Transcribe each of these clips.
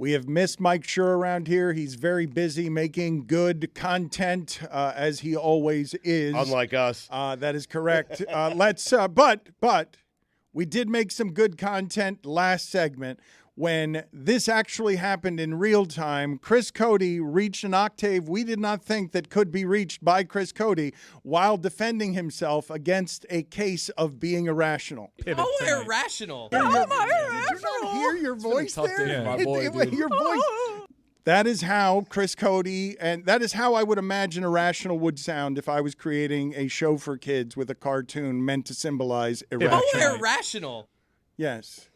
We have missed Mike Schur around here. He's very busy making good content, as he always is. Unlike us. That is correct. But we did make some good content last segment. When this actually happened in real time, Chris Cody reached an octave we did not think that could be reached by Chris Cody while defending himself against a case of being irrational. Irrational. Did you not hear your voice there? Yeah, my boy, dude. Your voice. That is how Chris Cody, and that is how I would imagine irrational would sound if I was creating a show for kids with a cartoon meant to symbolize irrational. Irrational. Yes.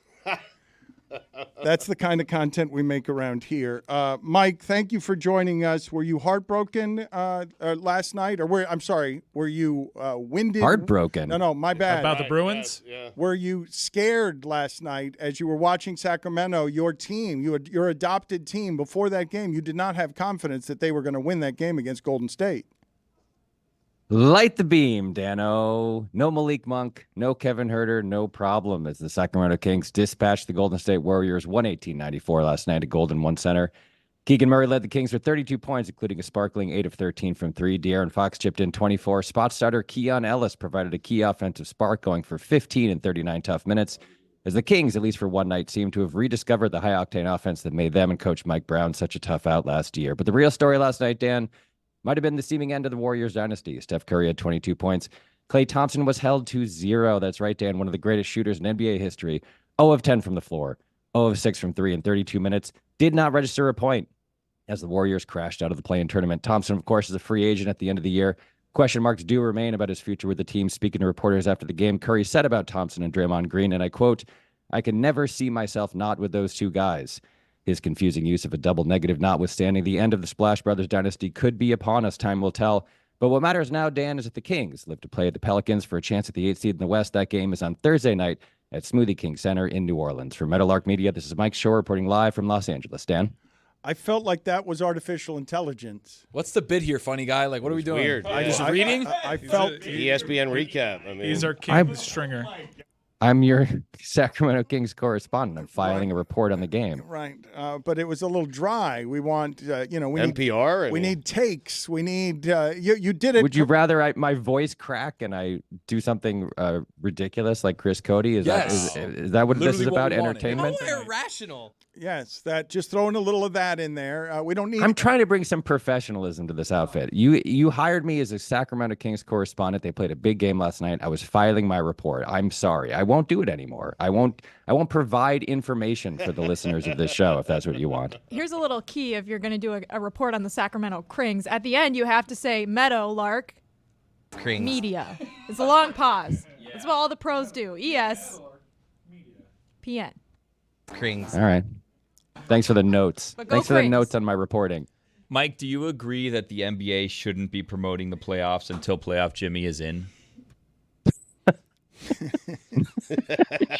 That's the kind of content we make around here. Mike, thank you for joining us. Were you heartbroken last night? Or were you winded? Heartbroken? No, my bad. About the Bruins? Yeah. Were you scared last night as you were watching Sacramento, your team, your adopted team, before that game? You did not have confidence that they were going to win that game against Golden State. Light the beam, Dano. No Malik Monk, no Kevin Huerter, no problem as the Sacramento Kings dispatched the Golden State Warriors 118-94 last night at Golden One Center. Keegan Murray led the Kings for 32 points, including a sparkling 8 of 13 from 3. De'Aaron Fox chipped in 24. Spot starter Keon Ellis provided a key offensive spark, going for 15 in 39 tough minutes, as the Kings, at least for one night, seemed to have rediscovered the high-octane offense that made them and Coach Mike Brown such a tough out last year. But the real story last night, Dan, might have been the seeming end of the Warriors dynasty. Steph Curry had 22 points. Klay Thompson was held to 0. That's right, Dan, one of the greatest shooters in NBA history. 0 of 10 from the floor. 0 of 6 from 3 in 32 minutes. Did not register a point as the Warriors crashed out of the play-in tournament. Thompson, of course, is a free agent at the end of the year. Question marks do remain about his future with the team. Speaking to reporters after the game, Curry said about Thompson and Draymond Green, and I quote, "I can never see myself not with those two guys." His confusing use of a double negative notwithstanding, the end of the Splash Brothers dynasty could be upon us. Time will tell. But what matters now, Dan, is that the Kings live to play at the Pelicans for a chance at the 8th seed in the West. That game is on Thursday night at Smoothie King Center in New Orleans. For Meadowlark Media, this is Mike Schur reporting live from Los Angeles. Dan? I felt like that was artificial intelligence. What's the bid here, funny guy? Like, what are we doing? Weird. I just reading? I felt ESPN recap. I mean, He's our king stringer. I'm your Sacramento Kings correspondent. I'm filing a report on the game. right, but it was a little dry. We want, we NPR. we need takes. We need. You did it. Would you rather my voice crack and I do something ridiculous like Chris Cody? Is that what this is Literally what about? we wanted. Entertainment? Irrational. Yes, that just throwing a little of that in there. We don't need. I'm trying to bring some professionalism to this outfit. You hired me as a Sacramento Kings correspondent. They played a big game last night. I was filing my report. I'm sorry. I won't do it anymore. I won't provide information for the listeners of this show if that's what you want. Here's a little key if you're going to do a report on the Sacramento Kings. At the end, you have to say Meadowlark Kings. Media. It's a long pause. That's what all the pros do. ESPN. Kings. All right. Thanks for the notes. But go Thanks for the Kings. notes on my reporting. Mike, do you agree that the NBA shouldn't be promoting the playoffs until playoff Jimmy is in?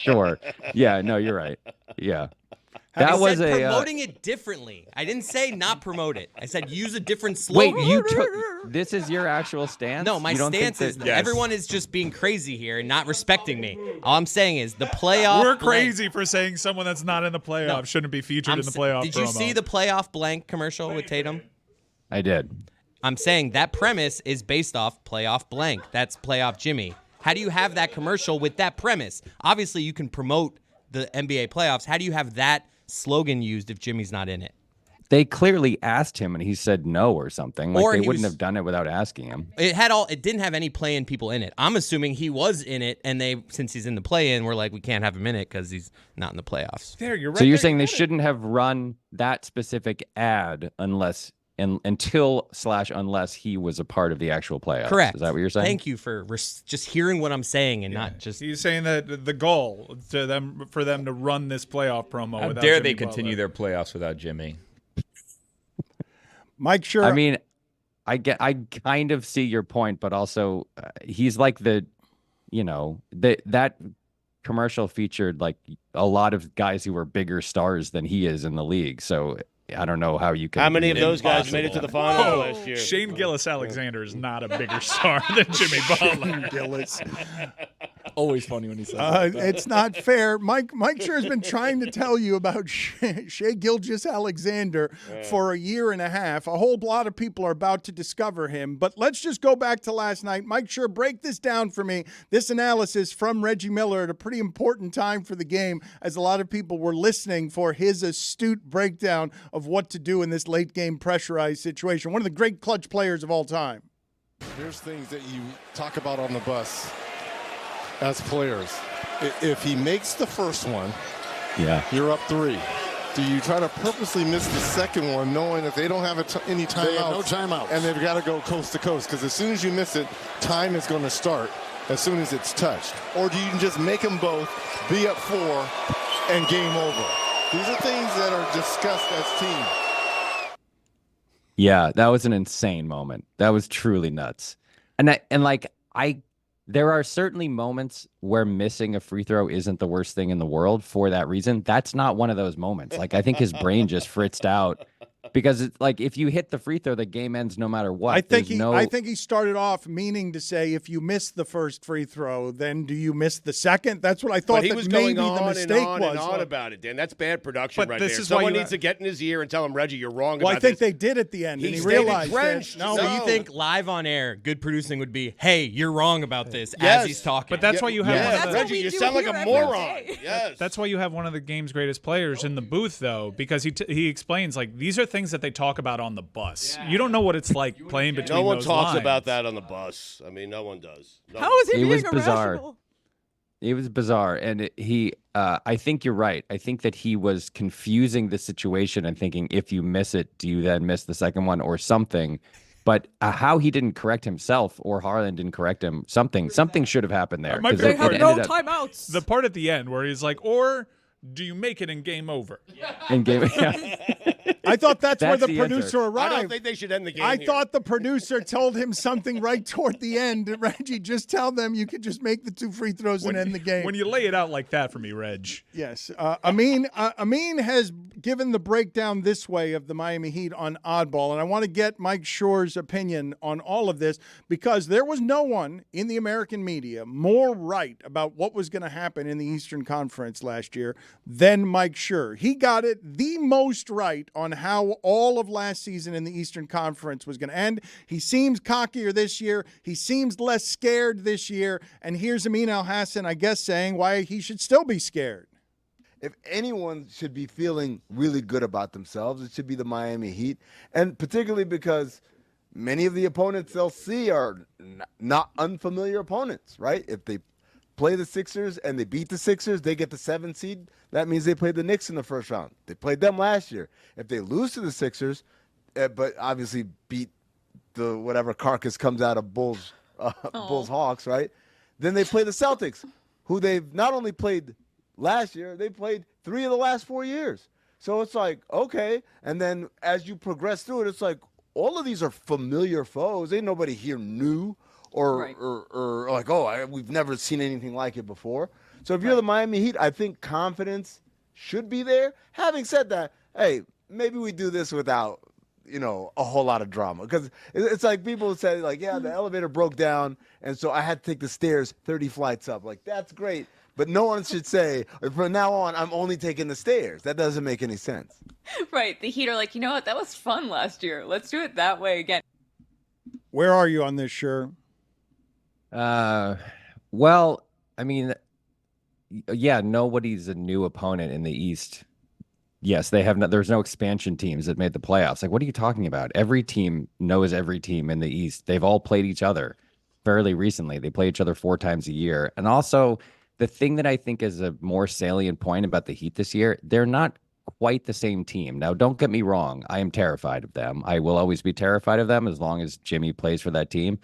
Sure. Yeah, no, you're right. Yeah. I That was said a promoting it differently. I didn't say not promote it. I said use a different slogan. Wait, you took this is your actual stance? No, my You don't think stance is that- Yes. everyone is just being crazy here and not respecting me. All I'm saying is the playoff. We're blank- crazy for saying someone that's not in the playoffs No. shouldn't be featured in the playoff Did you promo. see the playoff blank commercial with Tatum? I did. I'm saying that premise is based off playoff blank. That's playoff Jimmy. How do you have that commercial with that premise? Obviously, you can promote the NBA playoffs. How do you have that slogan used if Jimmy's not in it? They clearly asked him and he said no or something. Like Or they he wouldn't was- have done it without asking him. It didn't have any play-in people in it. I'm assuming he was in it, and since he's in the play-in, we're like, we can't have him in it because he's not in the playoffs. There, you're right. So you're there, saying you they got it. shouldn't have run that specific ad until/unless he was a part of the actual playoffs. Correct. Is that what you're saying? Thank you for just hearing what I'm saying and not just. He's saying that the goal for them to run this playoff promo. How without dare Jimmy they continue Butler. their playoffs without Jimmy? Mike Schur. I mean, I kind of see your point, but also he's like that commercial featured like a lot of guys who were bigger stars than he is in the league. So I don't know how you can. How many of those guys made it to the finals last year? Shane Gillis-Alexander is not a bigger star than Jimmy Butler. Gillis. always funny when he says that. It's not fair. Mike Schur has been trying to tell you about Shai Gilgeous-Alexander for a year and a half. A whole lot of people are about to discover him. But let's just go back to last night. Mike Schur, break this down for me. This analysis from Reggie Miller at a pretty important time for the game, as a lot of people were listening for his astute breakdown of what to do in this late game pressurized situation. One of the great clutch players of all time. There's things that you talk about on the bus as players. If he makes the first one, you're up 3. Do you try to purposely miss the second one, knowing that they don't have any timeouts? They have no timeouts. And they've got to go coast to coast, because as soon as you miss it, time is going to start as soon as it's touched. Or do you just make them both be up 4 and game over? These are things that are discussed as teams. Yeah, that was an insane moment. That was truly nuts. There are certainly moments where missing a free throw isn't the worst thing in the world for that reason. That's not one of those moments. Like, I think his brain just fritzed out, because it's like, if you hit the free throw, the game ends no matter what. I think he started off meaning to say, if you miss the first free throw, then do you miss the second? That's what I thought. But he that was maybe going on the mistake and on was. and on about it, Dan. That's bad production right there. This is Someone needs to get in his ear and tell him, Reggie, you're wrong Well, about I think this. they did at the end, and he stayed realized entrenched. that. No, So you think live on air, good producing would be, hey, you're wrong about this, Yes. as he's talking. But that's why you have Yeah, one of the, Reggie, you sound like a moron. Yes. That's why you have one of the game's greatest players in the booth, though, because he explains, like, these are things that they talk about on the bus. You don't know what it's like playing between No one those talks lines. about that on the bus. I mean, no one does. No How one. is he It being was bizarre. irrational? It was bizarre. And I think you're right. I think that he was confusing the situation and thinking, if you miss it, do you then miss the second one or something? But how he didn't correct himself, or Harlan didn't correct him, something should have happened there. My 'Cause favorite They have it no ended up timeouts. The part at the end where he's like, or do you make it in game over? in game. I thought that's where That's the the answer. producer I arrived. don't think they should end the game I here. thought the producer told him something right toward the end. Reggie, just tell them you could just make the 2 free throws and end the game. When you lay it out like that for me, Reg. Yes. Amin has given the breakdown this way of the Miami Heat on Oddball, and I want to get Mike Schur's opinion on all of this, because there was no one in the American media more right about what was going to happen in the Eastern Conference last year than Mike Schur. He got it the most right on how all of last season in the Eastern Conference was going to end. He seems cockier this year. He seems less scared this year. And here's Amin Al-Hassan, I guess, saying why he should still be scared. If anyone should be feeling really good about themselves, it should be the Miami Heat. And particularly because many of the opponents they'll see are not unfamiliar opponents, right? If they play the Sixers and they beat the Sixers, they get the 7th seed. That means they played the Knicks in the first round. They played them last year. If they lose to the Sixers, but obviously beat the whatever carcass comes out of Bulls Hawks, right? Then they play the Celtics, who they've not only played last year, they played 3 of the last 4 years. So it's like, okay. And then as you progress through it, it's like all of these are familiar foes. Ain't nobody here new or like, we've never seen anything like it before. So if you're the Miami Heat, I think confidence should be there. Having said that, hey, maybe we do this without, a whole lot of drama. Because it's like people say, like, yeah, the elevator broke down, and so I had to take the stairs 30 flights up. Like, that's great. But no one should say, from now on, I'm only taking the stairs. That doesn't make any sense. Right. The Heat are like, you know what? That was fun last year. Let's do it that way again. Where are you on this, Schur? Well, I mean, yeah, nobody's a new opponent in the East. Yes, they have no, there's no expansion teams that made the playoffs. Like, what are you talking about? Every team knows every team in the East. They've all played each other fairly recently. They play each other 4 times a year. And also, the thing that I think is a more salient point about the Heat this year, they're not quite the same team. Now, don't get me wrong. I am terrified of them. I will always be terrified of them as long as Jimmy plays for that team.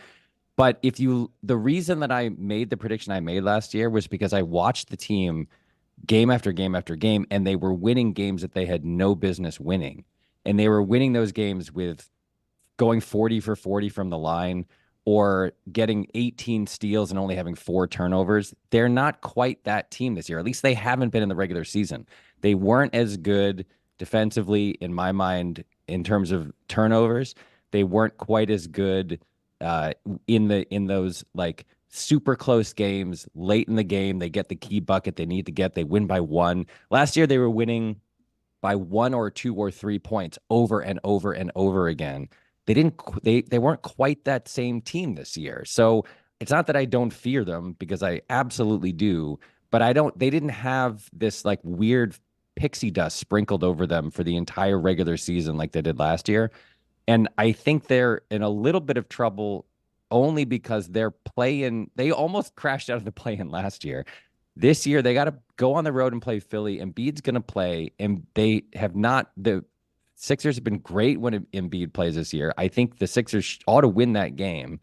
But the reason that I made the prediction I made last year was because I watched the team game after game after game, and they were winning games that they had no business winning. And they were winning those games with going 40 for 40 from the line or getting 18 steals and only having 4 turnovers. They're not quite that team this year. At least they haven't been in the regular season. They weren't as good defensively, in my mind, in terms of turnovers. They weren't quite as good in those like super close games late in the game. They get the key bucket they need to get. They win by 1. Last year, they were winning by 1 or 2 or 3 points over and over and over again. They weren't quite that same team this year. So it's not that I don't fear them, because I absolutely do, but they didn't have this like weird pixie dust sprinkled over them for the entire regular season like they did last year. And I think they're in a little bit of trouble only because they almost crashed out of the play-in last year. This year, they got to go on the road and play Philly. Embiid's going to play, and they have not. The Sixers have been great when Embiid plays this year. I think the Sixers ought to win that game.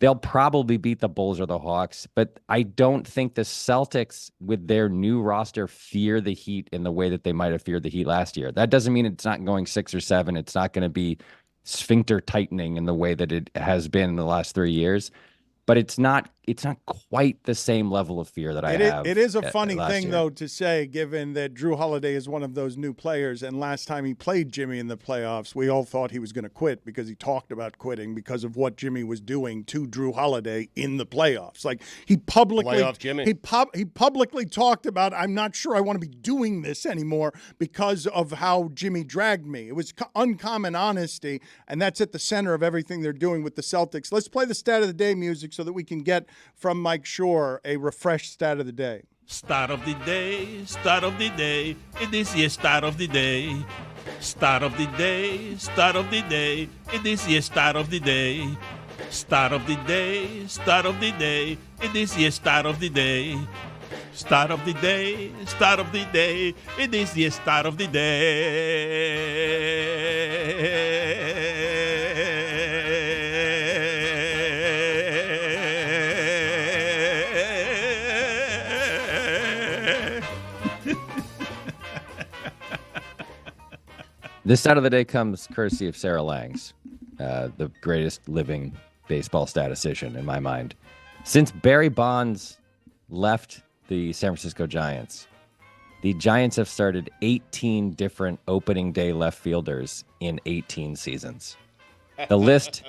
They'll probably beat the Bulls or the Hawks, but I don't think the Celtics, with their new roster, fear the Heat in the way that they might have feared the Heat last year. That doesn't mean it's not going 6 or 7. It's not going to be sphincter tightening in the way that it has been in the last 3 years, but it's not quite the same level of fear that I have. It is a funny thing, year. though, to say, given that Drew Holiday is one of those new players, and last time he played Jimmy in the playoffs, we all thought he was going to quit because he talked about quitting because of what Jimmy was doing to Drew Holiday in the playoffs. Like, he publicly Playoff Jimmy. he publicly talked about, I'm not sure I want to be doing this anymore because of how Jimmy dragged me. It was uncommon honesty, and that's at the center of everything they're doing with the Celtics. Let's play the stat of the day music so that we can get from Mike Schur a refreshed stat of the day. Start of the day, start of the day. It is your start of the day. Start of the day, start of the day. It is your start of the day. Start of the day, start of the day. It is your start of the day. Start of the day, start of the day. It is your start of the day. This stat of the day comes courtesy of Sarah Langs, the greatest living baseball statistician in my mind. Since Barry Bonds left the San Francisco Giants, the Giants have started 18 different opening day left fielders in 18 seasons. The list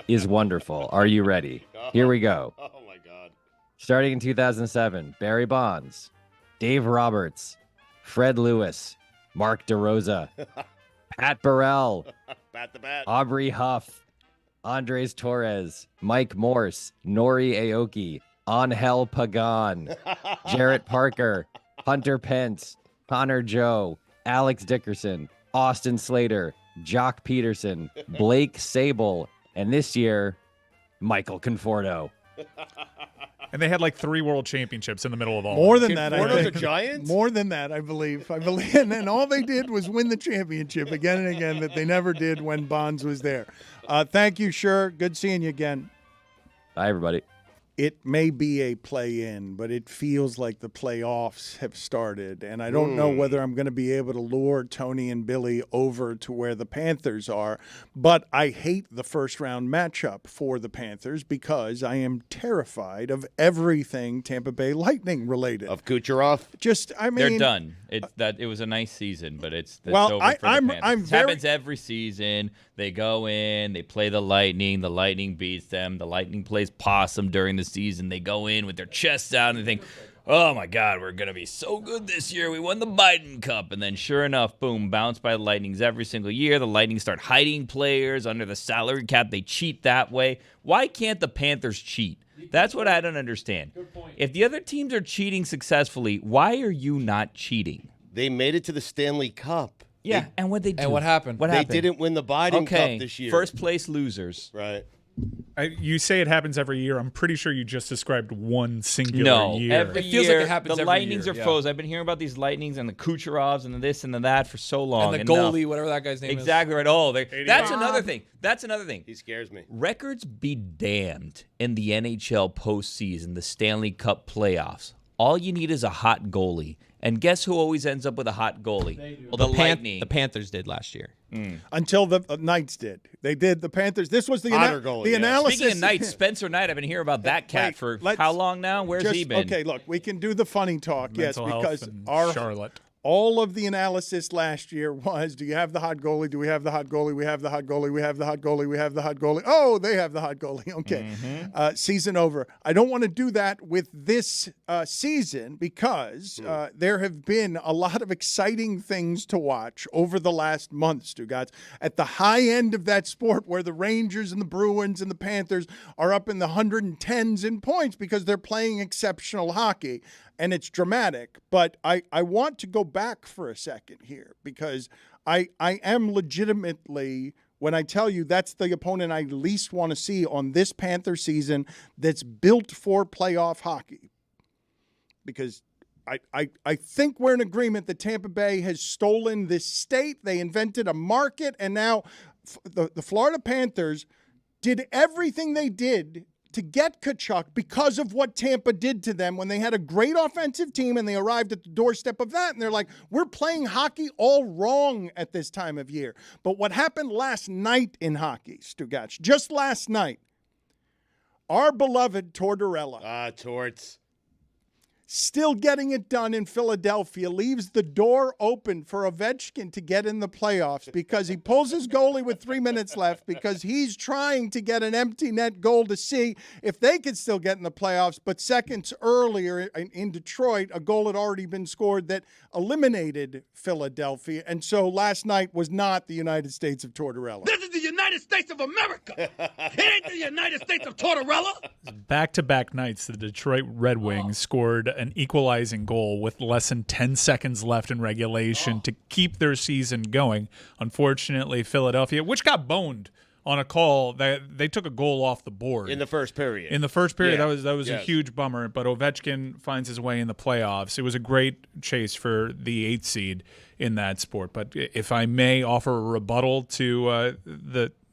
is wonderful. Are you ready? Here we go. Oh, my God. Starting in 2007, Barry Bonds, Dave Roberts, Fred Lewis, Mark DeRosa, Pat Burrell, Bat the bat. Aubrey Huff, Andres Torres, Mike Morse, Nori Aoki, Angel Pagan, Jarrett Parker, Hunter Pence, Connor Joe, Alex Dickerson, Austin Slater, Jock Peterson, Blake Sable, and this year, Michael Conforto. And they had like 3 world championships in the middle of all. More than that, I Conforto's think. a Giant? More than that, I believe. And then all they did was win the championship again and again that they never did when Bonds was there. Thank you, Schur. Good seeing you again. Bye, everybody. It may be a play-in, but it feels like the playoffs have started, and I don't know whether I'm going to be able to lure Tony and Billy over to where the Panthers are, but I hate the first-round matchup for the Panthers because I am terrified of everything Tampa Bay Lightning related. Of Kucherov? They're done. It was a nice season, but it's Well, over for the I'm Panthers. It very- happens every season. They go in, they play the Lightning beats them. The Lightning plays possum during the season. They go in with their chests out and they think, oh my God, we're going to be so good this year. We won the Biden Cup. And then sure enough, boom, bounced by the Lightnings every single year. The Lightning start hiding players under the salary cap. They cheat that way. Why can't the Panthers cheat? That's what I don't understand. If the other teams are cheating successfully, why are you not cheating? They made it to the Stanley Cup. Yeah, and what they do? And what happened? They didn't win the Biden Cup this year. First place losers. Right. You say it happens every year. I'm pretty sure you just described one singular year. Every It feels year, like it happens the every Lightnings year, are yeah. foes. I've been hearing about these Lightnings and the Kucherovs and the this and the that for so long. And the goalie, whatever that guy's name is. Exactly right. Oh, that's another thing. That's another thing. He scares me. Records be damned in the NHL postseason, the Stanley Cup playoffs. All you need is a hot goalie. And guess who always ends up with a hot goalie? Well, the Lightning. The Panthers did last year. Until the Knights did. They did. The Panthers. This was the, analysis. Speaking of Knights, Spencer Knight, I've been hearing about that cat for how long now? Where's he been? Okay, look, we can do the funny talk, Mental health because in our Charlotte. all of the analysis last year was, do you have the hot goalie? Do we have the hot goalie? We have the hot goalie. We have the hot goalie. We have the hot goalie. Oh, they have the hot goalie. Okay. Season over. I don't want to do that with this season because there have been a lot of exciting things to watch over the last month, Stugotz. At the high end of that sport where the Rangers and the Bruins and the Panthers are up in the 110s in points because they're playing exceptional hockey. And it's dramatic, but I want to go back for a second here because I am legitimately, when I tell you that's the opponent I least want to see on this Panther season that's built for playoff hockey. Because I think we're in agreement that Tampa Bay has stolen this state. They invented a market, and now the Florida Panthers did everything they did to get Tkachuk because of what Tampa did to them when they had a great offensive team and they arrived at the doorstep of that. And they're like, we're playing hockey all wrong at this time of year. But what happened last night in hockey, Stugotz, just last night, our beloved Tortorella. Torts. Still getting it done in Philadelphia, leaves the door open for Ovechkin to get in the playoffs because he pulls his goalie with 3 minutes left because he's trying to get an empty net goal to see if they could still get in the playoffs. But seconds earlier in Detroit, a goal had already been scored that eliminated Philadelphia. And so last night was not the United States of Tortorella. This is the United States of America. It ain't the United States of Tortorella. Back-to-back nights, the Detroit Red Wings scored an equalizing goal with less than 10 seconds left in regulation to keep their season going. Unfortunately, Philadelphia, which got boned on a call, that they took a goal off the board in the first period. That was a huge bummer, but Ovechkin finds his way in the playoffs. It was a great chase for the 8th seed in that sport. But if I may offer a rebuttal to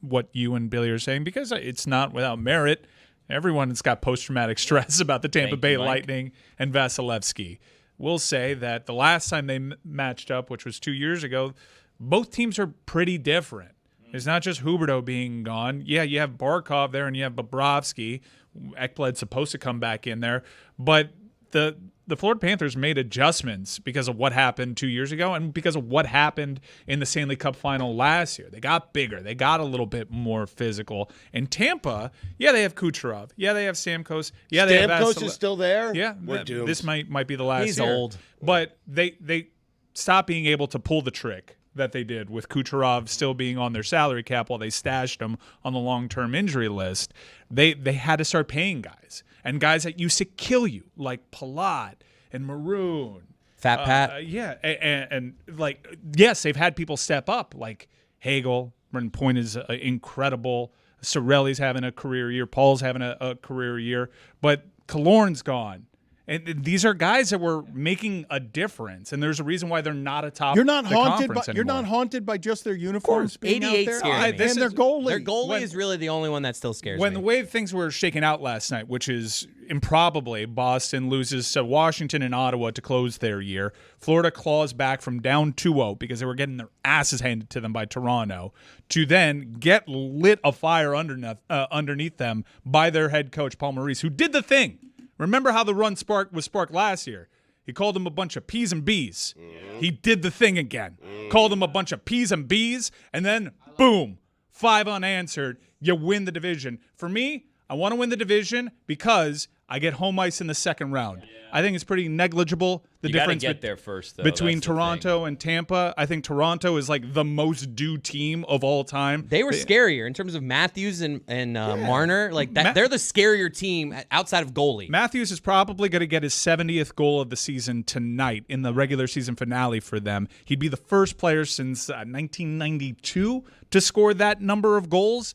what you and Billy are saying, because it's not without merit. Everyone's got post-traumatic stress about the Tampa Bay Lightning and Vasilevsky. We'll say that the last time they matched up, which was 2 years ago, both teams are pretty different. It's not just Huberdeau being gone. Yeah, you have Barkov there and you have Bobrovsky. Ekblad's supposed to come back in there. But the Florida Panthers made adjustments because of what happened 2 years ago and because of what happened in the Stanley Cup final last year. They got bigger. They got a little bit more physical. And Tampa, yeah, they have Kucherov. Yeah, they have Stamkos. Yeah, they have Stamkos is still there? Yeah. We're doomed. This might be the last He's year. old. But they stopped being able to pull the trick that they did with Kucherov still being on their salary cap while they stashed him on the long-term injury list. They had to start paying guys. And guys that used to kill you, like Palat and Maroon. Fat Pat. Yeah, and like, yes, they've had people step up, like Hagel. Brendan Point is incredible. Cirelli's having a career year. Paul's having a career year. But Killorn's gone. And these are guys that were making a difference, and there's a reason why they're not atop. You're not haunted by anymore. you're not haunted by just their uniforms being out 88 there, scares me. and their goalie. Their goalie is really the only one that still scares When me. the way things were shaken out last night, which is improbably, Boston loses to Washington and Ottawa to close their year. Florida claws back from down 2-0 because they were getting their asses handed to them by Toronto, to then get lit a fire underneath them by their head coach Paul Maurice, who did the thing. Remember how the run was sparked last year? He called them a bunch of P's and B's. He did the thing again. Called them a bunch of P's and B's, and then, boom, 5 unanswered. You win the division. For me, I want to win the division because I get home ice in the second round. I think it's pretty negligible, the difference get there first, though. between That's the Toronto and Tampa. I think Toronto is like the most due team of all time. They were scarier in terms of Matthews and Marner. Like that, they're the scarier team outside of goalie. Matthews is probably going to get his 70th goal of the season tonight in the regular season finale for them. He'd be the first player since 1992 to score that number of goals.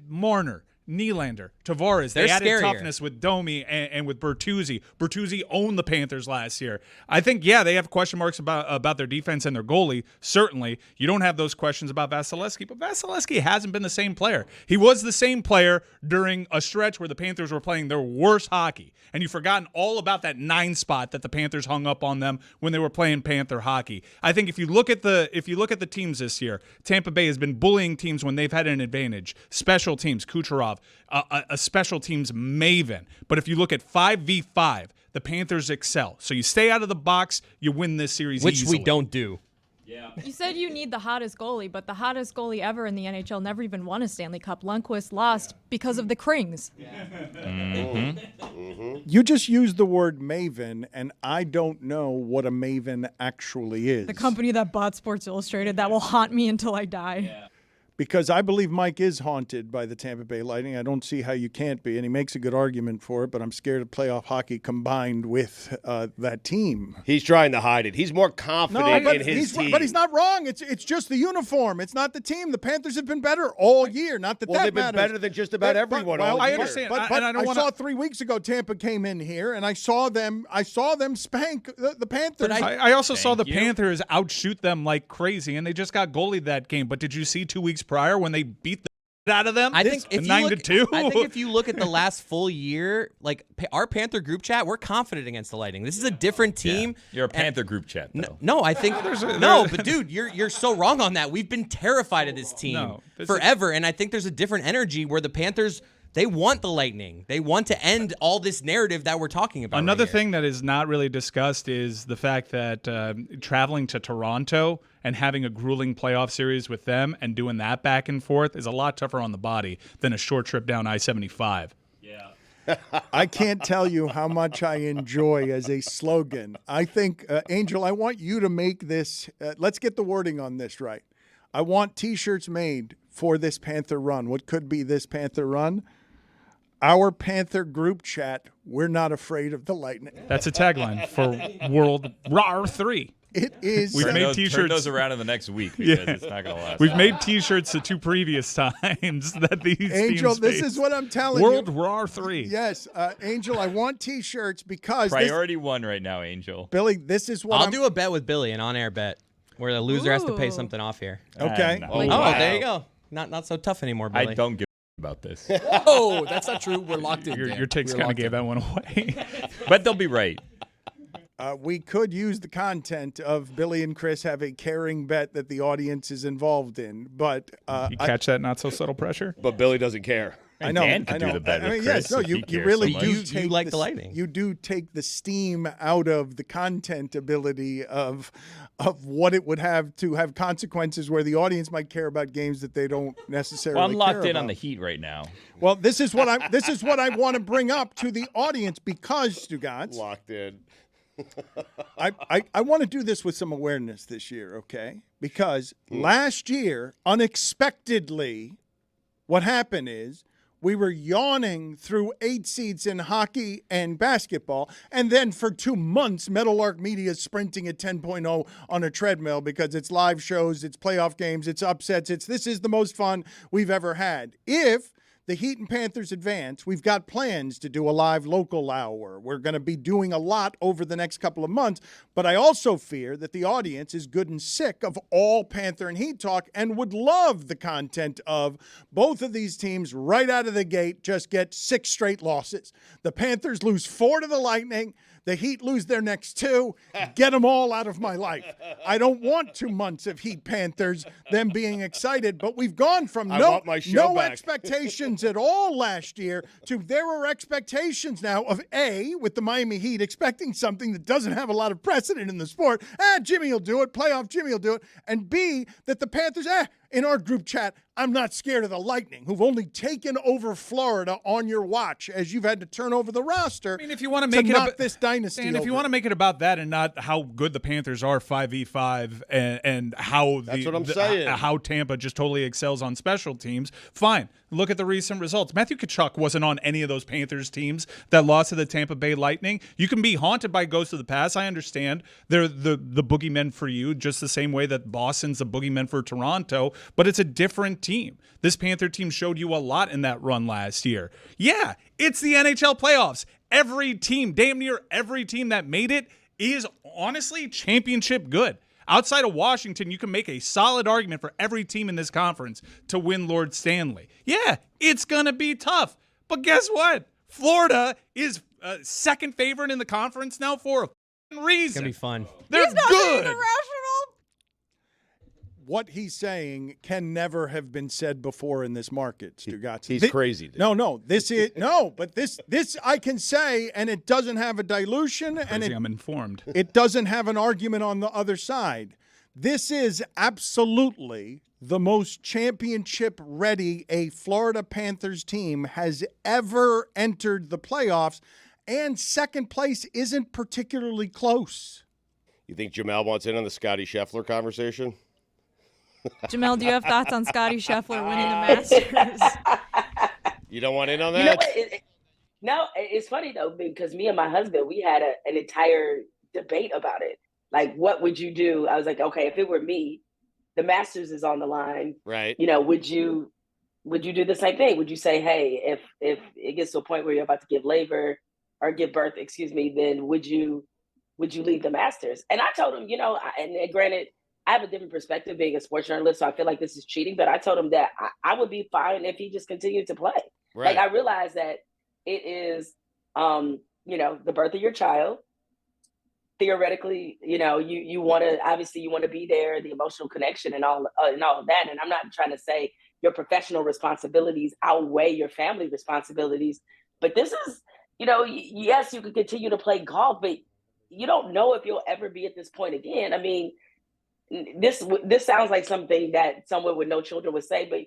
Marner, Nylander, Tavares, they added scarier. toughness with Domi and with Bertuzzi. Bertuzzi owned the Panthers last year. I think, they have question marks about their defense and their goalie, certainly. You don't have those questions about Vasilevsky, but Vasilevsky hasn't been the same player. He was the same player during a stretch where the Panthers were playing their worst hockey, and you've forgotten all about that 9 spot that the Panthers hung up on them when they were playing Panther hockey. I think if you look at the teams this year, Tampa Bay has been bullying teams when they've had an advantage. Special teams, Kucherov, a special teams maven. But if you look at 5v5, the Panthers excel. So you stay out of the box, you win this series Which easily. we don't do. Yeah. You said you need the hottest goalie, but the hottest goalie ever in the NHL never even won a Stanley Cup. Lundqvist lost because of the Krings. You just used the word maven, and I don't know what a maven actually is. The company that bought Sports Illustrated that will haunt me until I die. Yeah. Because I believe Mike is haunted by the Tampa Bay Lightning. I don't see how you can't be, and he makes a good argument for it, but I'm scared of playoff hockey combined with that team. He's trying to hide it. He's more confident in his team. But he's not wrong. It's just the uniform. It's not the team. The Panthers have been better all year. Not that they've been matters. better than just about everyone all I year. understand. But I saw 3 weeks ago Tampa came in here, and I saw them spank the Panthers. I also saw the Thank you. Panthers outshoot them like crazy, and they just got goalied that game. But did you see 2 weeks prior when they beat the out of them? I think if you 9-2. I think if you look at the last full year, like our Panther group chat, we're confident against the Lightning. This is a different team. You're a Panther group chat, though. No, I think no, but dude, you're so wrong on that. We've been terrified of this team forever, and I think there's a different energy where the Panthers. They want the Lightning. They want to end all this narrative that we're talking about. Another right here. thing that is not really discussed is the fact that traveling to Toronto and having a grueling playoff series with them and doing that back and forth is a lot tougher on the body than a short trip down I-75. Yeah. I can't tell you how much I enjoy as a slogan. I think, Angel, I want you to make this. Let's get the wording on this right. I want T-shirts made for this Panther run. What could be this Panther run? Our Panther group chat, we're not afraid of the Lightning. That's a tagline for World Rawr III. It is. We've made Turn T-shirts. those around in the next week because it's not going to last. We've made T-shirts the 2 previous times that these Angel, teams this faced. is what I'm telling World you. Rawr III. Yes, Angel, I want T-shirts because Priority 1 right now, Angel. Billy, this is what I'll do a bet with Billy, an on-air bet, where the loser has to pay something off here. Okay. Oh, there you go. Not so tough anymore, Billy. I don't give about this. Oh, that's not true. We're locked in. Your takes kind of gave that one away. But they'll be right. We could use the content of Billy and Chris have a caring bet that the audience is involved in, but You catch that not so subtle pressure? But Billy doesn't care. I know. Dan could I know. do the bet with I mean, Chris yes, no, if you he cares really so do. much. You like the Lightning. You do take the steam out of the content ability of what it would have to have consequences where the audience might care about games that they don't necessarily. Well, I'm locked care in on about. the Heat right now. Well, this is what I want to bring up to the audience because Stugotz. Locked in. I want to do this with some awareness this year, okay? Because last year, unexpectedly, what happened is we were yawning through 8 seeds in hockey and basketball, and then for 2 months, Meadowlark Media is sprinting at 10.0 on a treadmill because it's live shows, it's playoff games, it's upsets, this is the most fun we've ever had. If the Heat and Panthers advance, we've got plans to do a live local hour. We're going to be doing a lot over the next couple of months, but I also fear that the audience is good and sick of all Panther and Heat talk and would love the content of both of these teams right out of the gate just get 6 straight losses. The Panthers lose 4 to the Lightning. The Heat lose their next 2. Get them all out of my life. I don't want 2 months of Heat Panthers, them being excited, but we've gone from no expectations at all last year to there are expectations now of A, with the Miami Heat expecting something that doesn't have a lot of precedent in the sport. Jimmy will do it. Playoff Jimmy will do it. And B, that the Panthers, in our group chat, I'm not scared of the Lightning, who've only taken over Florida on your watch as you've had to turn over the roster. I mean, if you want to make knock this dynasty Dan, if you over. want to make it about that and not how good the Panthers are 5v5 and how That's what I'm saying. How Tampa just totally excels on special teams, fine. Look at the recent results. Matthew Tkachuk wasn't on any of those Panthers teams that lost to the Tampa Bay Lightning. You can be haunted by ghosts of the past. I understand they're the boogeymen for you, just the same way that Boston's the boogeymen for Toronto, but it's a different team. This Panther team showed you a lot in that run last year. Yeah, it's the NHL playoffs. Every team, damn near every team that made it is honestly championship good. Outside of Washington, you can make a solid argument for every team in this conference to win Lord Stanley. Yeah, it's going to be tough. But guess what? Florida is second favorite in the conference now for a reason. It's going to be fun. They're He's not good. being irrational. what he's saying can never have been said before in this market, Stugotz. He's crazy. Dude. But this I can say, and it doesn't have a dilution, I'm informed. It doesn't have an argument on the other side. This is absolutely the most championship-ready a Florida Panthers team has ever entered the playoffs, and second place isn't particularly close. You think Jemele wants in on the Scotty Scheffler conversation? Jemele, do you have thoughts on Scotty Scheffler winning the Masters? You don't want in on that? You know what? No, it's funny, though, because me and my husband, we had an entire debate about it. Like, what would you do? I was like, okay, if it were me, the Masters is on the line. Right. You know, would you do the same thing? Would you say, hey, if it gets to a point where you're about to give birth, then would you leave the Masters? And I told him, and granted, I have a different perspective being a sports journalist, so I feel like this is cheating, but I told him that I would be fine if he just continued to play. Right. Like, I realize that it is, the birth of your child. Theoretically, you want to be there, the emotional connection and all of that. And I'm not trying to say your professional responsibilities outweigh your family responsibilities, but this is, yes, you could continue to play golf, but you don't know if you'll ever be at this point again. I mean, this sounds like something that someone with no children would say, but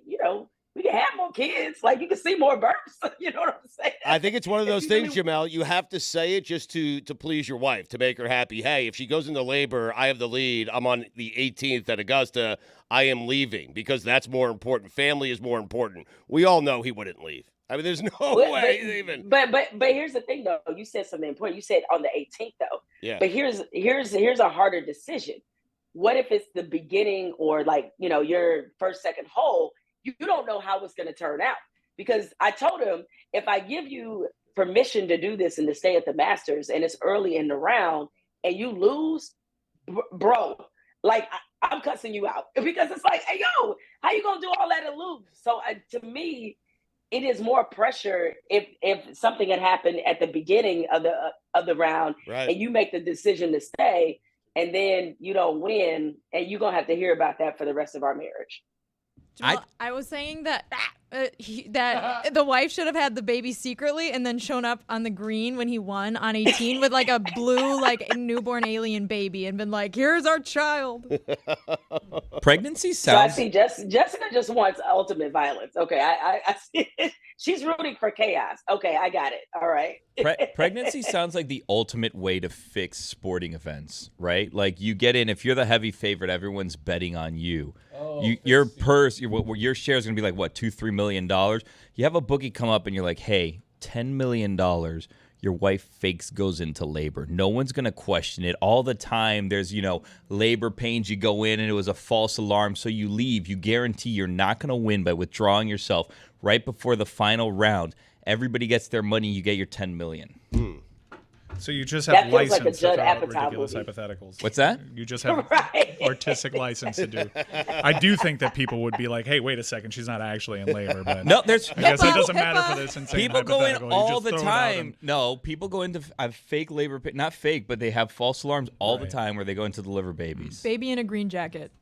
we can have more kids. Like, you can see more births. You know what I'm saying? I think it's one of those things, Jemele. You have to say it just to please your wife, to make her happy. Hey, if she goes into labor, I have the lead. I'm on the 18th at Augusta. I am leaving because that's more important. Family is more important. We all know he wouldn't leave. I mean, there's no way he's even. But here's the thing, though. You said something important. You said on the 18th, though. Yeah. But here's a harder decision. What if it's the beginning or your first, second hole? You don't know how it's going to turn out, because I told him, if I give you permission to do this and to stay at the Masters and it's early in the round and you lose, bro, like I'm cussing you out, because it's like, hey, yo, how you going to do all that and lose? So to me, it is more pressure if something had happened at the beginning of the round, right, and you make the decision to stay and then you don't win, and you're going to have to hear about that for the rest of our marriage. I was saying that that the wife should have had the baby secretly and then shown up on the green when he won on 18 with like a blue newborn alien baby and been like, "Here's our child." Pregnancy So I sounds. see Jessica just wants ultimate violence. Okay, I see it. She's rooting for chaos. Okay, I got it. All right. Pregnancy sounds like the ultimate way to fix sporting events, right? Like, you get in, if you're the heavy favorite, everyone's betting on you. Your purse, your share is going to be like, what, $2-3 million? You have a bookie come up and you're like, hey, $10 million. Your wife fakes goes into labor. No one's going to question it. All the time there's, labor pains. You go in and it was a false alarm, so you leave. You guarantee you're not going to win by withdrawing yourself right before the final round. Everybody gets their money. You get your $10 million. So you just That have feels like a license to Judd throw out Apatow ridiculous movie. hypotheticals. What's that? You just have artistic license to do. I do think that people would be like, "Hey, wait a second, she's not actually in labor." But No, there's I guess it doesn't matter for this insane people go in hypothetical. You all just the throw it out time. and- No, people go into fake labor, not fake, but they have false alarms all the Right. time where they go in to deliver babies. Baby in a green jacket.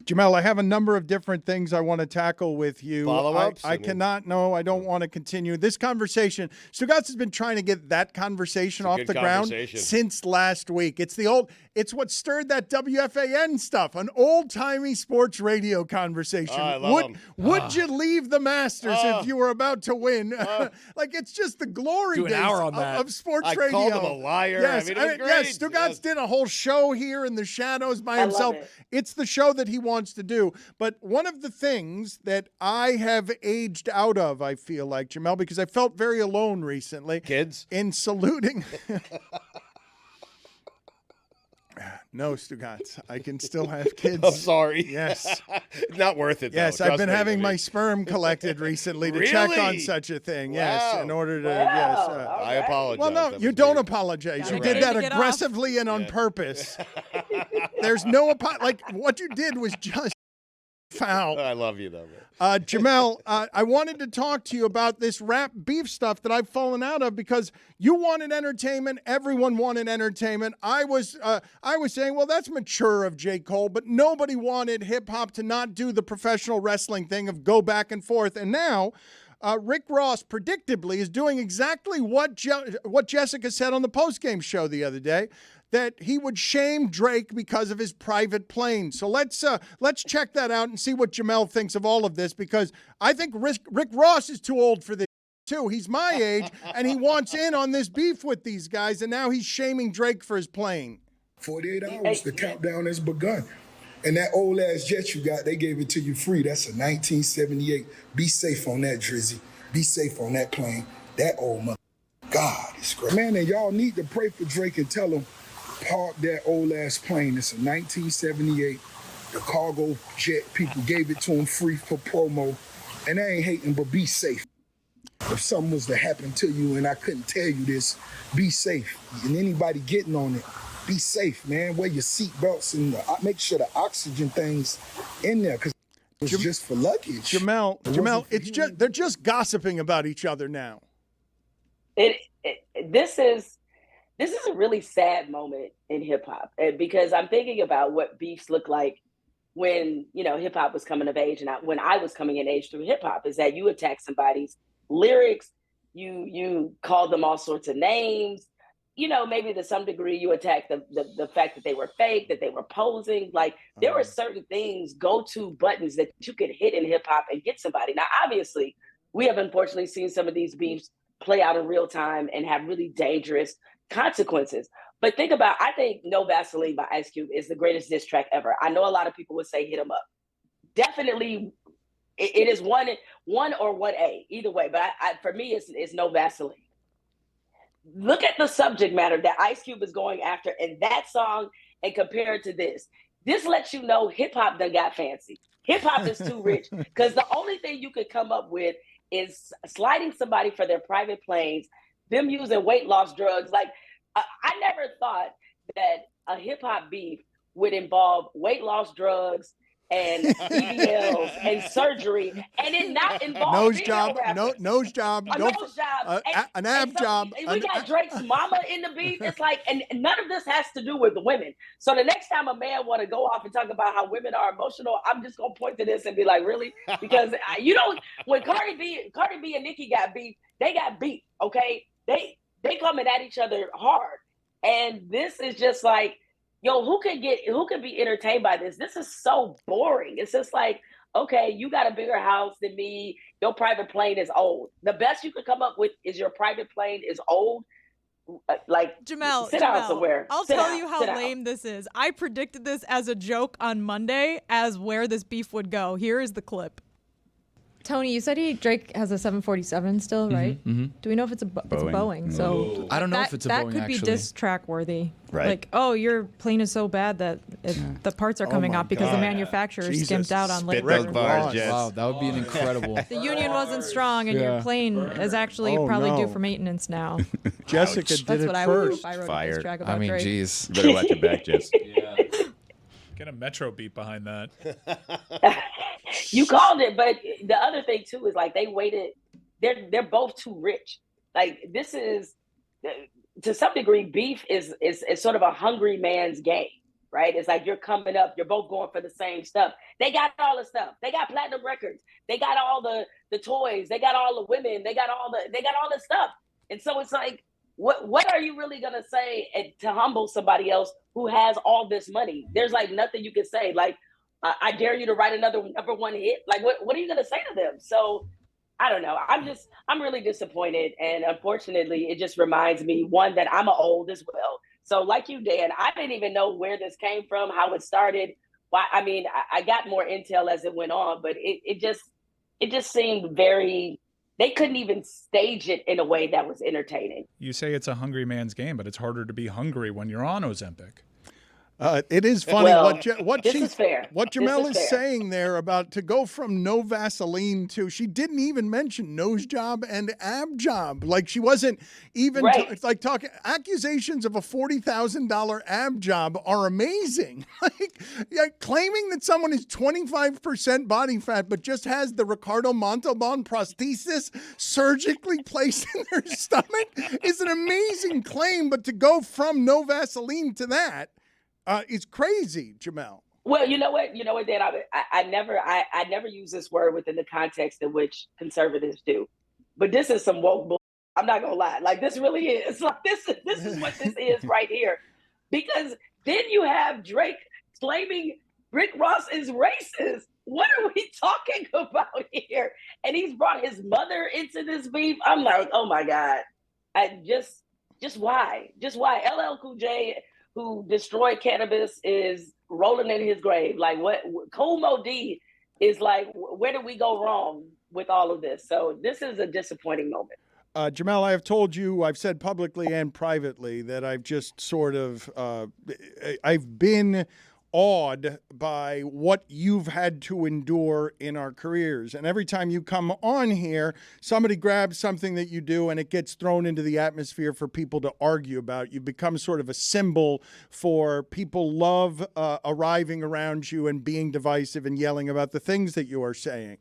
Jemele, I have a number of different things I want to tackle with you. Follow-ups? I cannot. No, I don't want to continue this conversation. Stugotz has been trying to get that conversation off good the ground conversation. since last week. It's what stirred that WFAN stuff, an old-timey sports radio conversation. Oh, I love 'em. Would you leave the Masters if you were about to win? Like, it's just the glory Do an days hour on that. of sports I radio. called him a liar. Yes, I mean, it was great. yes, Stugotz Yes. did a whole show here in the shadows by I love himself. it. It's the show that he wants to do. But one of the things that I have aged out of, I feel like, Jemele, because I felt very alone recently. Kids? In saluting. No, Stugotz. I can still have kids. I'm sorry. Yes. Not worth it, though. Yes, I've Trust been me. having I mean, my sperm collected recently to check on Really? such a thing. Wow. Yes, in order to, Wow. I apologize. Well, no, That you was don't weird. apologize. You Yeah, did right. that To get off. aggressively and on Yeah. purpose. There's no like what you did was just. foul. I love you, though, man. Jemele, I wanted to talk to you about this rap beef stuff that I've fallen out of because you wanted entertainment. Everyone wanted entertainment. I was saying, well, that's mature of J. Cole, but nobody wanted hip-hop to not do the professional wrestling thing of go back and forth. And now Rick Ross, predictably, is doing exactly what Jessica said on the postgame show the other day, that he would shame Drake because of his private plane. So let's check that out and see what Jemele thinks of all of this, because I think Rick Ross is too old for this too. He's my age, and he wants in on this beef with these guys, and now he's shaming Drake for his plane. 48 hours, the countdown has begun. And that old ass jet you got, they gave it to you free. That's a 1978. Be safe on that, Drizzy. Be safe on that plane. That old mother. God, it's great. Man, and y'all need to pray for Drake and tell him, park that old ass plane. It's a 1978. The cargo jet, people gave it to him free for promo. And I ain't hating, but be safe. If something was to happen to you and I couldn't tell you this, be safe. And anybody getting on it, be safe, man. Wear your seat belts and make sure the oxygen thing's in there, because it's just for luggage. Jemele, it's just they're just gossiping about each other now. This is a really sad moment in hip hop, because I'm thinking about what beefs look like when hip hop was coming of age, and when I was coming in age through hip hop. Is that you attack somebody's lyrics, you call them all sorts of names. Maybe to some degree you attack the fact that they were fake, that they were posing. Like there were certain things, go-to buttons that you could hit in hip hop and get somebody. Now, obviously, we have unfortunately seen some of these beefs play out in real time and have really dangerous consequences. But I think No Vaseline by Ice Cube is the greatest diss track ever. I know a lot of people would say hit 'em up. Definitely, it is one or 1A, either way. But for me, it's No Vaseline. Look at the subject matter that Ice Cube is going after in that song and compare it to this. This lets you know hip hop done got fancy. Hip hop is too rich, because the only thing you could come up with is sliding somebody for their private planes, them using weight loss drugs. Like I never thought that a hip hop beef would involve weight loss drugs and BBLs and surgery, and it not involve nose job, nose job, an ab job. We got Drake's mama in the beef. It's like, and none of this has to do with the women. So the next time a man want to go off and talk about how women are emotional, I'm just gonna point to this and be like, really? Because when Cardi B and Nicki got beef, they got beef. Okay, they coming at each other hard, and this is just like, yo, who could be entertained by this? This is so boring. It's just like, okay, you got a bigger house than me. Your private plane is old. The best you could come up with is your private plane is old. Like, Jemele, sit down somewhere. I'll tell you how lame this is. I predicted this as a joke on Monday as where this beef would go. Here is the clip. Tony, you said Drake has a 747 still, right? Mm-hmm. Do we know if it's a Boeing? So I don't know if it's a Boeing, that could be diss track worthy. Right. Like, oh, your plane is so bad that the parts are coming off because the manufacturer skimped out on labor. Those bars, wow, that would be an incredible. The union wasn't strong, and your plane is actually probably due for maintenance now. Jessica did That's it what I first. would do if I wrote a diss track about I mean, Drake. geez. Better watch your back, Jess. Get a Metro beat behind that. You called it, but the other thing too is like they waited. They're both too rich. Like this is, to some degree, beef is sort of a hungry man's game, right? It's like you're coming up, you're both going for the same stuff. They got all the stuff. They got platinum records. They got all the toys. They got all the women. They got all the stuff. And so it's like, what are you really gonna say to humble somebody else who has all this money? There's like nothing you can say. Like, I dare you to write another #1 hit. Like, what are you gonna say to them? So I don't know. I'm really disappointed, and unfortunately, it just reminds me, one, that I'm old as well. So like you, Dan, I didn't even know where this came from, how it started. Why? I mean, I got more intel as it went on, but it just seemed very. They couldn't even stage it in a way that was entertaining. You say it's a hungry man's game, but it's harder to be hungry when you're on Ozempic. It is funny Well, what this is fair. what This Jemele is is fair. saying there about to go from no Vaseline to she didn't even mention nose job and ab job. Like she wasn't even Right. it's like talking accusations of a $40,000 ab job are amazing. Like claiming that someone is 25% body fat but just has the Ricardo Montalban prosthesis surgically placed in their stomach is an amazing claim. But to go from no Vaseline to that. It's crazy, Jemele. Well, you know what, Dan, I never use this word within the context in which conservatives do, but this is some woke bull. I'm not gonna lie, like this really is. Like this is what this is right here, because then you have Drake claiming Rick Ross is racist. What are we talking about here? And he's brought his mother into this beef. I'm like, oh my God, just why? LL Cool J, who destroyed cannabis, is rolling in his grave. Like what? Cool Mo D is like, where did we go wrong with all of this? So this is a disappointing moment. Jemele, I have told you, I've said publicly and privately that I've just sort of, I've been awed by what you've had to endure in our careers. And every time you come on here, somebody grabs something that you do and it gets thrown into the atmosphere for people to argue about. You become sort of a symbol for people love arriving around you and being divisive and yelling about the things that you are saying.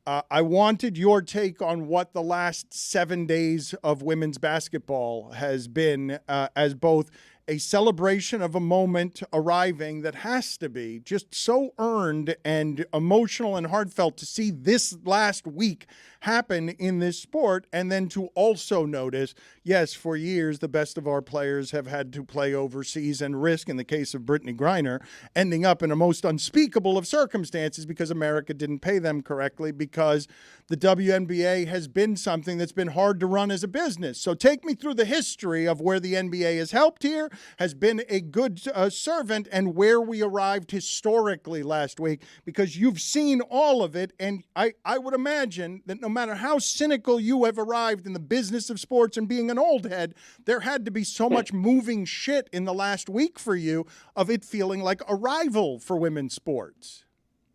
I wanted your take on what the last 7 days of women's basketball has been as both a celebration of a moment arriving that has to be just so earned and emotional and heartfelt to see this last week happen in this sport, and then to also notice, yes, for years, the best of our players have had to play overseas and risk, in the case of Brittany Griner, ending up in a most unspeakable of circumstances because America didn't pay them correctly, because the WNBA has been something that's been hard to run as a business. So take me through the history of where the NBA has helped here, has been a good servant, and where we arrived historically last week, because you've seen all of it, and I would imagine that no matter how cynical you have arrived in the business of sports and being an old head, there had to be so much moving shit in the last week for you of it feeling like a rival for women's sports.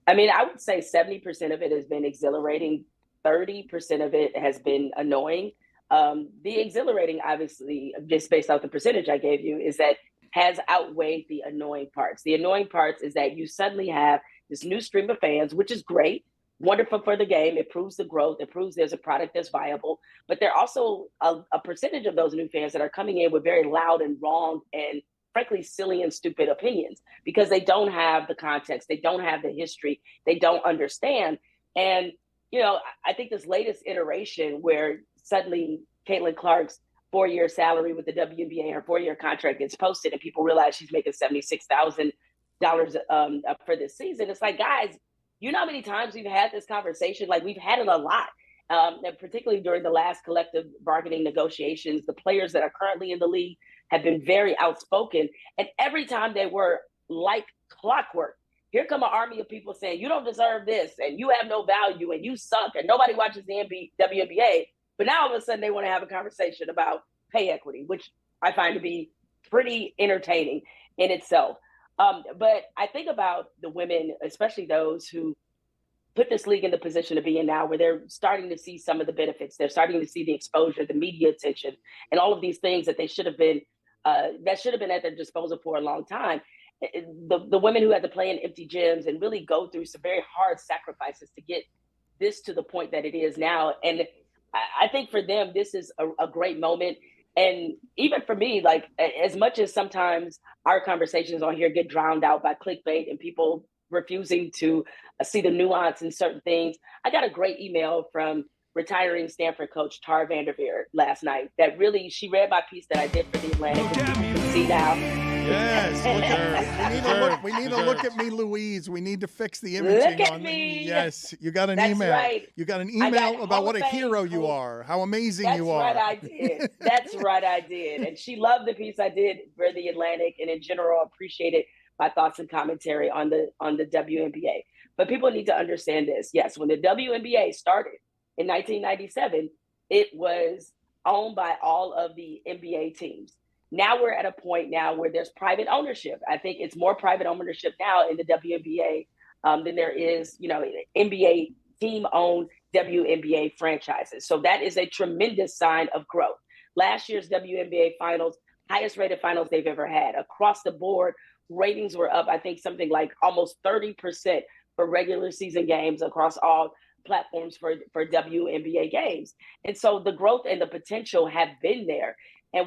I mean, I would say 70% of it has been exhilarating. 30% of it has been annoying. The exhilarating, obviously, just based off the percentage I gave you, is that has outweighed the annoying parts. The annoying parts is that you suddenly have this new stream of fans, which is great, wonderful for the game. It proves the growth. It proves there's a product that's viable. But there are also a percentage of those new fans that are coming in with very loud and wrong and frankly silly and stupid opinions because they don't have the context. They don't have the history. They don't understand. And, you know, I think this latest iteration where suddenly Caitlin Clark's 4-year salary with the WNBA, her 4-year contract gets posted and people realize she's making $76,000 for this season. It's like, guys, you know how many times we've had this conversation? Like, we've had it a lot, and particularly during the last collective bargaining negotiations. The players that are currently in the league have been very outspoken. And every time they were like clockwork, here come an army of people saying, you don't deserve this, and you have no value, and you suck, and nobody watches the WNBA. But now all of a sudden they want to have a conversation about pay equity, which I find to be pretty entertaining in itself. But I think about the women, especially those who put this league in the position to be in now, where they're starting to see some of the benefits. They're starting to see the exposure, the media attention, and all of these things that they should have been at their disposal for a long time. The women who had to play in empty gyms and really go through some very hard sacrifices to get this to the point that it is now. And I think for them, this is a great moment. And even for me, like, as much as sometimes our conversations on here get drowned out by clickbait and people refusing to see the nuance in certain things, I got a great email from retiring Stanford coach Tar Vanderveer last night that really, she read my piece that I did for the Atlantic. You can see now. Yes, we need to look at me, Louise. We need to fix the imaging Look at on me. Yes, you got an That's email. right. You got an I got email about Hall what of a Fame hero you are, how amazing you are. That's right, I did. That's right, I did. And she loved the piece I did for the Atlantic, and in general appreciated my thoughts and commentary on the WNBA. But people need to understand this. Yes, when the WNBA started in 1997, it was owned by all of the NBA teams. now we're at a point now where there's private ownership. I think it's more private ownership now in the WNBA than there is, NBA team-owned WNBA franchises. So that is a tremendous sign of growth. Last year's WNBA finals, highest rated finals they've ever had. Across the board, ratings were up, I think something like almost 30% for regular season games across all platforms for WNBA games. And so the growth and the potential have been there. And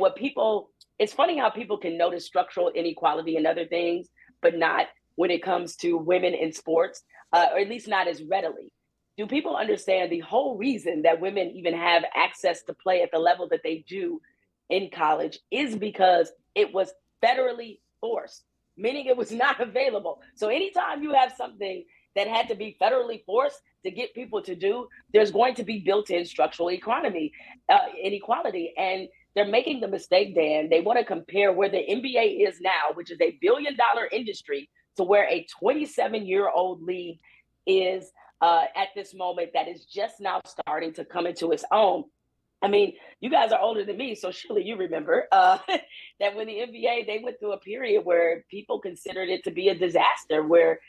it's funny how people can notice structural inequality and other things, but not when it comes to women in sports, or at least not as readily. Do people understand the whole reason that women even have access to play at the level that they do in college is because it was federally forced, meaning it was not available. So anytime you have something that had to be federally forced to get people to do, there's going to be built-in structural inequality. And they're making the mistake, Dan. They want to compare where the NBA is now, which is a billion-dollar industry, to where a 27-year-old league is at this moment that is just now starting to come into its own. I mean, you guys are older than me, so surely you remember that when the NBA, they went through a period where people considered it to be a disaster, where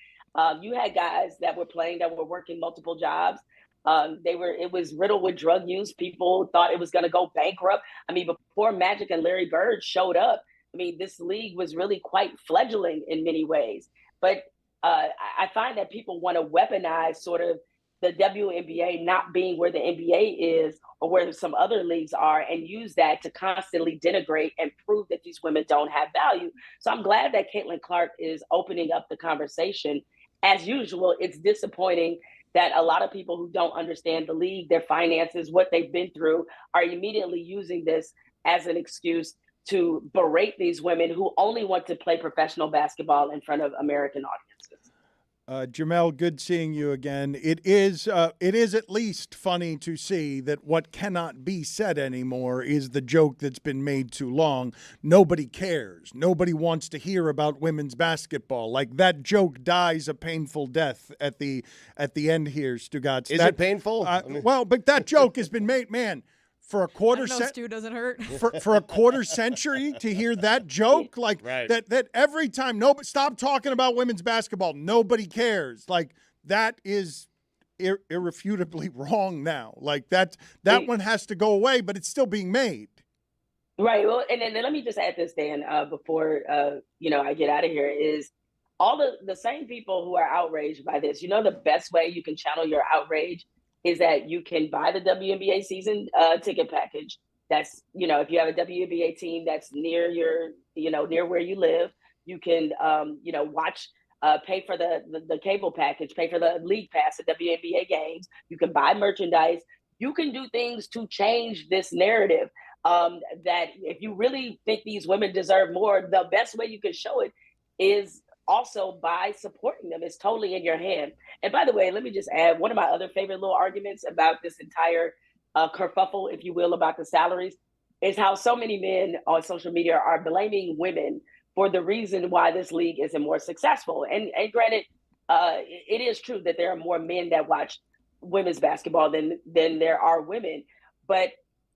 you had guys that were playing that were working multiple jobs. It was riddled with drug use. People thought it was going to go bankrupt. I mean, before Magic and Larry Bird showed up, I mean, this league was really quite fledgling in many ways. But I find that people want to weaponize sort of the WNBA not being where the NBA is or where some other leagues are, and use that to constantly denigrate and prove that these women don't have value. So I'm glad that Caitlin Clark is opening up the conversation. As usual, it's disappointing that a lot of people who don't understand the league, their finances, what they've been through, are immediately using this as an excuse to berate these women who only want to play professional basketball in front of American audiences. Jemele, good seeing you again. It is at least funny to see that what cannot be said anymore is the joke that's been made too long. Nobody cares. Nobody wants to hear about women's basketball. Like, that joke dies a painful death at the end here, Stugotz. Is it painful? Well, but that joke has been made, man. For a quarter Stu doesn't hurt. for a quarter century to hear that joke, like right. that every time, nobody stop talking about women's basketball. Nobody cares. Like, that is irrefutably wrong now. Like, that one has to go away, but it's still being made. Right. Well, and then let me just add this, Dan, before I get out of here, is all the same people who are outraged by this. The best way you can channel your outrage is that you can buy the WNBA season ticket package. That's, if you have a WNBA team that's near near where you live, you can, watch, pay for the cable package, pay for the league pass at WNBA games. You can buy merchandise. You can do things to change this narrative that if you really think these women deserve more, the best way you can show it is also by supporting them. It's totally in your hand. And by the way, let me just add, one of my other favorite little arguments about this entire kerfuffle, if you will, about the salaries, is how so many men on social media are blaming women for the reason why this league isn't more successful. And granted, it is true that there are more men that watch women's basketball than there are women. But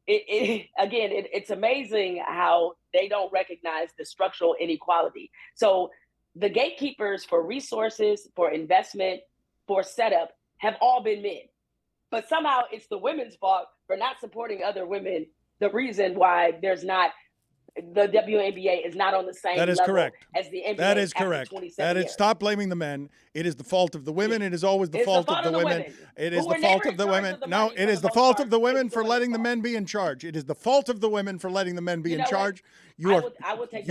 it's amazing how they don't recognize the structural inequality. So the gatekeepers for resources, for investment, for setup have all been men. But somehow it's the women's fault for not supporting other women. The reason why the WNBA is not on the same level correct. as the NBA. That is correct. Stop blaming the men. It is the fault of the women. It is always the fault of the women. It is the fault of the women. No, it is the fault of the women for letting the men be in charge. It is the fault of the women for letting the men be in charge. You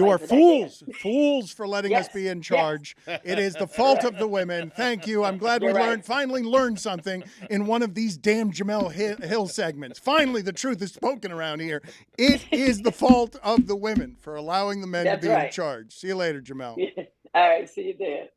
are fools for letting us be in charge. It is the fault of the women. Thank you. I'm glad we finally learned something in one of these damn Jemele Hill segments. Finally, the truth is spoken around here. It is the fault of the women for allowing the men to be in charge. See you later, Jemele. All right, see you there.